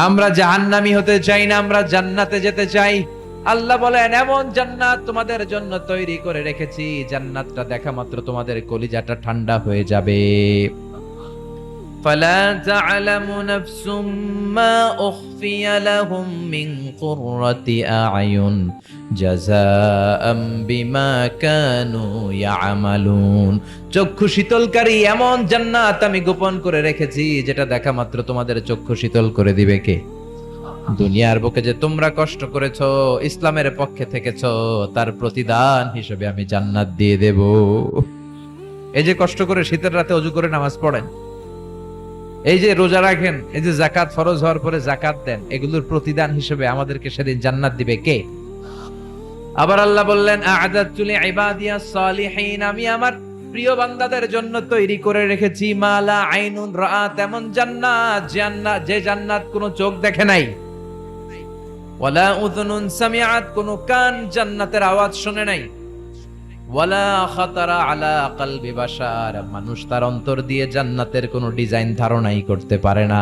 আমরা জাহান্নামী হতে চাই না, আমরা জান্নাতে যেতে চাই। আল্লাহ বলেন এমন জান্নাত তোমাদের জন্য তৈরি করে রেখেছি, জান্নাতটা দেখা মাত্র তোমাদের কলিজাটা ঠান্ডা হয়ে যাবে। ফালা তা'লামু নাফসুম মা উখফিয়া লাহুম মিন কুররাতি আ'য়ুন জাযাআম বিমা কানু ইয়া'মালুন। চক্ষু শীতলকারী এমন জান্নাত আমি গোপন করে রেখেছি, যেটা দেখা মাত্র তোমাদের চক্ষু শীতল করে দিবে কে? দুনিয়ার বুকে যে তোমরা কষ্ট করেছো, ইসলামের পক্ষে থেকেছো, তার প্রতিদান হিসেবে আমি জান্নাত দিয়ে দেব। এই যে কষ্ট করে শীতের রাতে ওযু করে নামাজ পড়েন, এই যে রোজা রাখেন, এই যে যাকাত ফরজ হওয়ার পরে যাকাত দেন, এগুলোর প্রতিদান হিসেবে আমাদেরকে সেদিন জান্নাত দিবে কে? আবার আল্লাহ বললেন আ'দাতু লিইবাদিয়াস সালিহিন, আমি আমার প্রিয় বান্দাদের জন্য তৈরি করে রেখেছি মালা আইনুন রাআত, এমন জান্নাত, যে জান্নাত কোনো চোখ দেখে নাই, ওয়ালা উযুনুন সামিআত, কোন কান জান্নাতের আওয়াজ শুনে নাই, ওয়ালা খাতারা আলা কলবি বাশার, মানুষ তার অন্তর দিয়ে জান্নাতের কোন ডিজাইন ধারণাই করতে পারে না।